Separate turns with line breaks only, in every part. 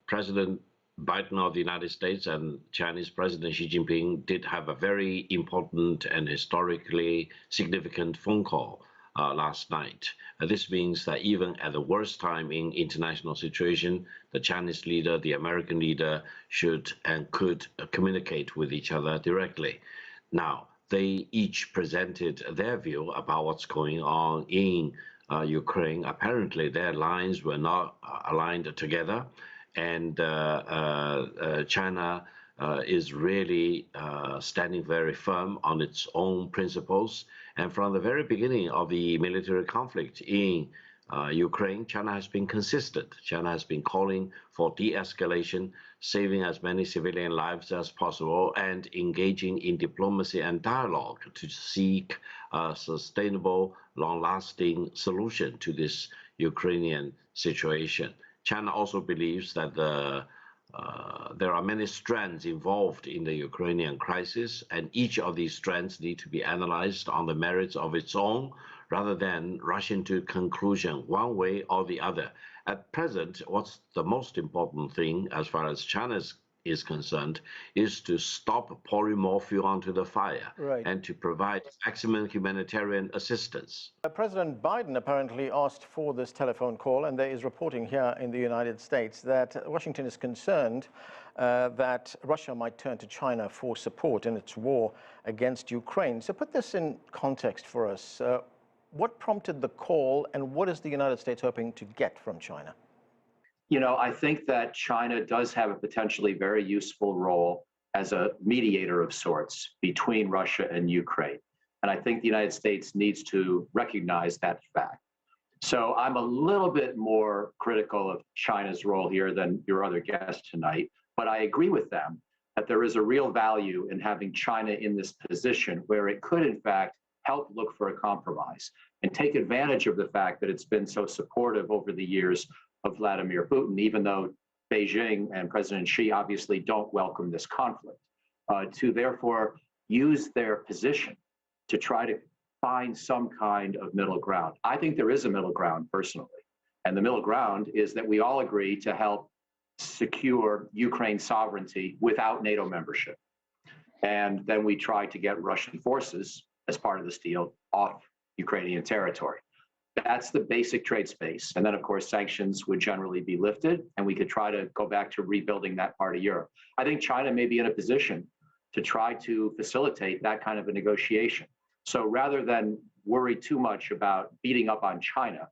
President Biden of the United States and Chinese President Xi Jinping did have a very important and historically significant phone call last night. This means that even at the worst time in international situation, the Chinese leader, the American leader should and could communicate with each other directly. Now, they each presented their view about what's going on in Ukraine. Apparently, their lines were not aligned together, and China is really standing very firm on its own principles. And from the very beginning of the military conflict in Ukraine, China has been consistent. China has been calling for de-escalation, saving as many civilian lives as possible, and engaging in diplomacy and dialogue to seek a sustainable, long-lasting solution to this Ukrainian situation. China also believes that there are many strands involved in the Ukrainian crisis, and each of these strands need to be analyzed on the merits of its own, rather than rushing to conclusion one way or the other. At present, what's the most important thing, as far as China is concerned, is to stop pouring more fuel onto the fire, right, and to provide maximum humanitarian assistance.
President Biden apparently asked for this telephone call, and there is reporting here in the United States that Washington is concerned that Russia might turn to China for support in its war against Ukraine. So put this in context for us. What prompted the call, and what is the United States hoping to get from China?
You know, I think that China does have a potentially very useful role as a mediator of sorts between Russia and Ukraine. And I think the United States needs to recognize that fact. So I'm a little bit more critical of China's role here than your other guest tonight, but I agree with them that there is a real value in having China in this position where it could, in fact, help look for a compromise and take advantage of the fact that it's been so supportive over the years of Vladimir Putin, even though Beijing and President Xi obviously don't welcome this conflict, to therefore use their position to try to find some kind of middle ground. I think there is a middle ground personally. And the middle ground is that we all agree to help secure Ukraine's sovereignty without NATO membership. And then we try to get Russian forces as part of this deal off Ukrainian territory. That's the basic trade space. And then, of course, sanctions would generally be lifted, and we could try to go back to rebuilding that part of Europe. I think China may be in a position to try to facilitate that kind of a negotiation. So rather than worry too much about beating up on China,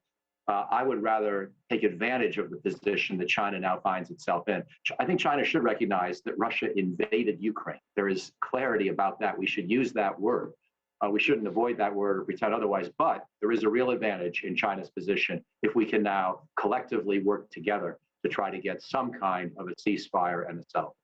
I would rather take advantage of the position that China now finds itself in. I think China should recognize that Russia invaded Ukraine. There is clarity about that. We should use that word. We shouldn't avoid that word or pretend otherwise, but there is a real advantage in China's position if we can now collectively work together to try to get some kind of a ceasefire and a settlement.